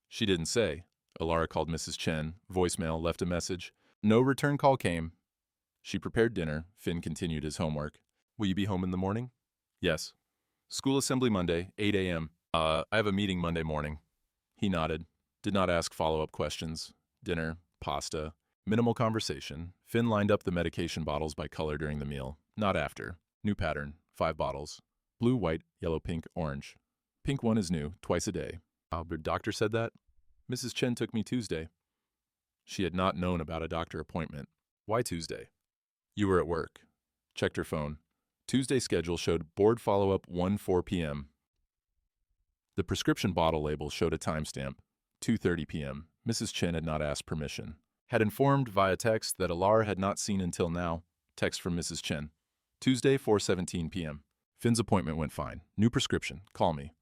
She didn't say. Alara called Mrs. Chen, voicemail, left a message. No return call came. She prepared dinner. Finn continued his homework. Will you be home in the morning? Yes. School assembly Monday, 8 a.m. I have a meeting Monday morning. He nodded. Did not ask follow-up questions. Dinner, pasta, minimal conversation. Finn lined up the medication bottles by color during the meal. Not after. New pattern, 5 bottles. Blue, white, yellow, pink, orange. Pink one is new, twice a day. The doctor said that? Mrs. Chen took me Tuesday. She had not known about a doctor appointment. Why Tuesday? You were at work. Checked her phone. Tuesday schedule showed board follow-up 1:04 p.m. The prescription bottle label showed a timestamp, 2:30 p.m. Mrs. Chen had not asked permission. Had informed via text that Alara had not seen until now. Text from Mrs. Chen. Tuesday, 4:17 p.m. Finn's appointment went fine. New prescription. Call me.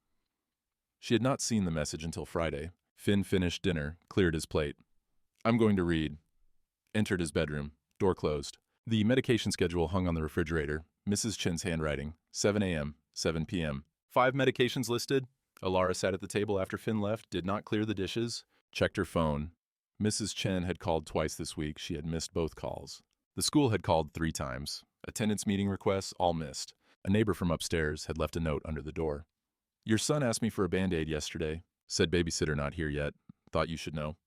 She had not seen the message until Friday. Finn finished dinner, cleared his plate. I'm going to read. Entered his bedroom. Door closed. The medication schedule hung on the refrigerator. Mrs. Chen's handwriting. 7 a.m., 7 p.m. 5 medications listed. Alara sat at the table after Finn left, did not clear the dishes, checked her phone. Mrs. Chen had called twice this week. She had missed both calls. The school had called 3 times. Attendance meeting requests, all missed. A neighbor from upstairs had left a note under the door. Your son asked me for a Band-Aid yesterday. Said babysitter not here yet. Thought you should know.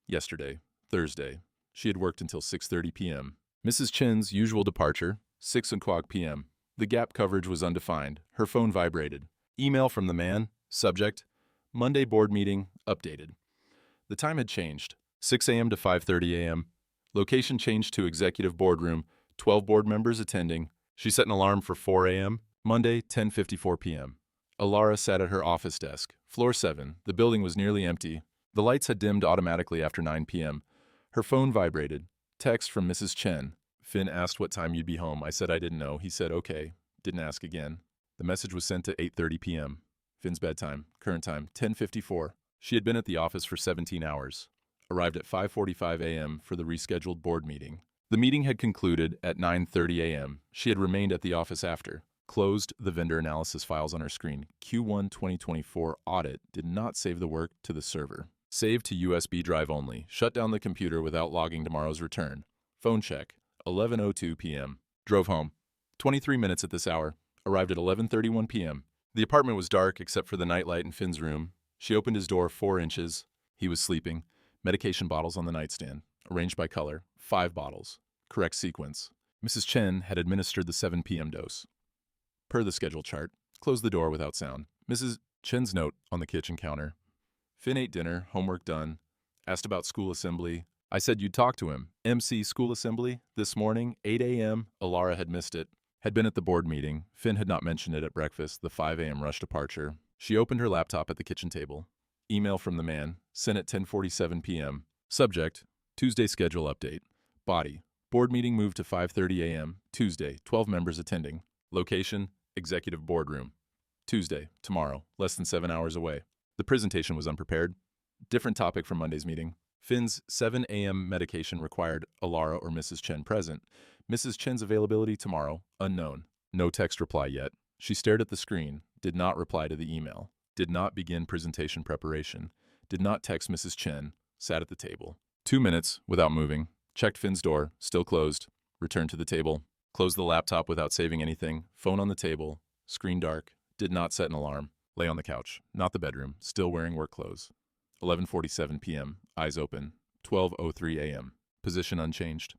Yesterday, Thursday. She had worked until 6:30 p.m. Mrs. Chen's usual departure, 6 o'clock p.m. The gap coverage was undefined. Her phone vibrated. Email from the man. Subject. Monday board meeting. Updated. The time had changed. 6 a.m. to 5:30 a.m. Location changed to executive boardroom. 12 board members attending. She set an alarm for 4 a.m. Monday, 10:54 p.m. Alara sat at her office desk. Floor 7. The building was nearly empty. The lights had dimmed automatically after 9 p.m. Her phone vibrated. Text from Mrs. Chen. Finn asked what time you'd be home. I said I didn't know. He said okay. Didn't ask again. The message was sent at 8:30 p.m. Finn's bedtime. Current time, 10:54. She had been at the office for 17 hours. Arrived at 5:45 a.m. for the rescheduled board meeting. The meeting had concluded at 9:30 a.m. She had remained at the office after. Closed the vendor analysis files on her screen. Q1 2024 audit did not save the work to the server. Save to USB drive only. Shut down the computer without logging tomorrow's return. Phone check. 11:02 p.m. Drove home. 23 minutes at this hour. Arrived at 11:31 p.m. The apartment was dark except for the nightlight in Finn's room. She opened his door 4 inches. He was sleeping. Medication bottles on the nightstand. Arranged by color. 5 bottles. Correct sequence. Mrs. Chen had administered the 7 p.m. dose. Per the schedule chart. Closed the door without sound. Mrs. Chen's note on the kitchen counter. Finn ate dinner. Homework done. Asked about school assembly. I said you'd talk to him. MC school assembly. This morning, 8 a.m. Alara had missed it. Had been at the board meeting. Finn had not mentioned it at breakfast. The 5 a.m. rush departure. She opened her laptop at the kitchen table. Email from the man. Sent at 10:47 p.m. Subject. Tuesday schedule update. Body. Board meeting moved to 5:30 a.m. Tuesday. 12 members attending. Location. Executive boardroom. Tuesday. Tomorrow. Less than 7 hours away. The presentation was unprepared. Different topic from Monday's meeting. Finn's 7 a.m. medication required Alara or Mrs. Chen present. Mrs. Chen's availability tomorrow, unknown. No text reply yet. She stared at the screen, did not reply to the email, did not begin presentation preparation, did not text Mrs. Chen, sat at the table. 2 minutes, without moving, checked Finn's door, still closed, returned to the table, closed the laptop without saving anything, phone on the table, screen dark, did not set an alarm, lay on the couch, not the bedroom, still wearing work clothes. 11:47 p.m., eyes open, 12:03 a.m., position unchanged.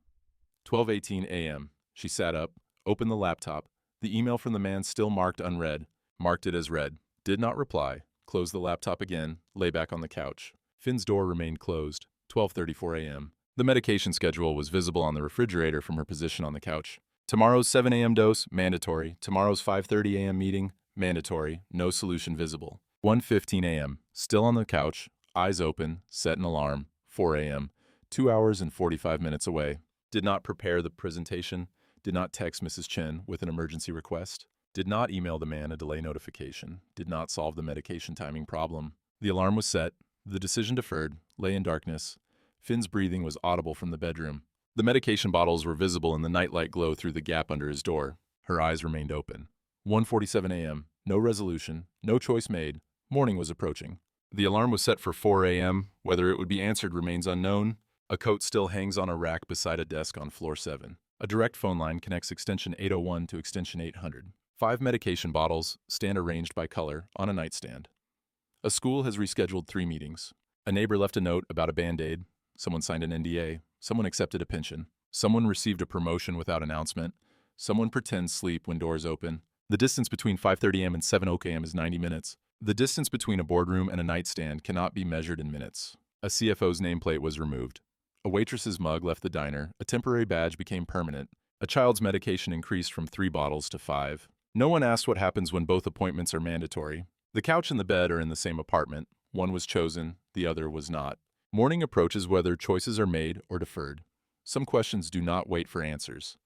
12:18 a.m., she sat up, opened the laptop, the email from the man still marked unread, marked it as read, did not reply, closed the laptop again, lay back on the couch. Finn's door remained closed. 12:34 a.m. The medication schedule was visible on the refrigerator from her position on the couch. Tomorrow's 7 a.m. dose, mandatory. Tomorrow's 5:30 a.m. meeting, mandatory. No solution visible. 1:15 a.m. Still on the couch, eyes open, set an alarm. 4 a.m. 2 hours and 45 minutes away. Did not prepare the presentation. Did not text Mrs. Chen with an emergency request. Did not email the man a delay notification. Did not solve the medication timing problem. The alarm was set. The decision deferred. Lay in darkness. Finn's breathing was audible from the bedroom. The medication bottles were visible in the nightlight glow through the gap under his door. Her eyes remained open. 1:47 a.m. No resolution. No choice made. Morning was approaching. The alarm was set for 4 a.m. Whether it would be answered remains unknown. A coat still hangs on a rack beside a desk on floor 7. A direct phone line connects extension 801 to extension 800. 5 medication bottles stand arranged by color on a nightstand. A school has rescheduled 3 meetings. A neighbor left a note about a Band-Aid. Someone signed an NDA. Someone accepted a pension. Someone received a promotion without announcement. Someone pretends sleep when doors open. The distance between 5:30 a.m. and 7 a.m. is 90 minutes. The distance between a boardroom and a nightstand cannot be measured in minutes. A CFO's nameplate was removed. A waitress's mug left the diner. A temporary badge became permanent. A child's medication increased from 3 bottles to 5. No one asked what happens when both appointments are mandatory. The couch and the bed are in the same apartment. One was chosen, the other was not. Morning approaches whether choices are made or deferred. Some questions do not wait for answers.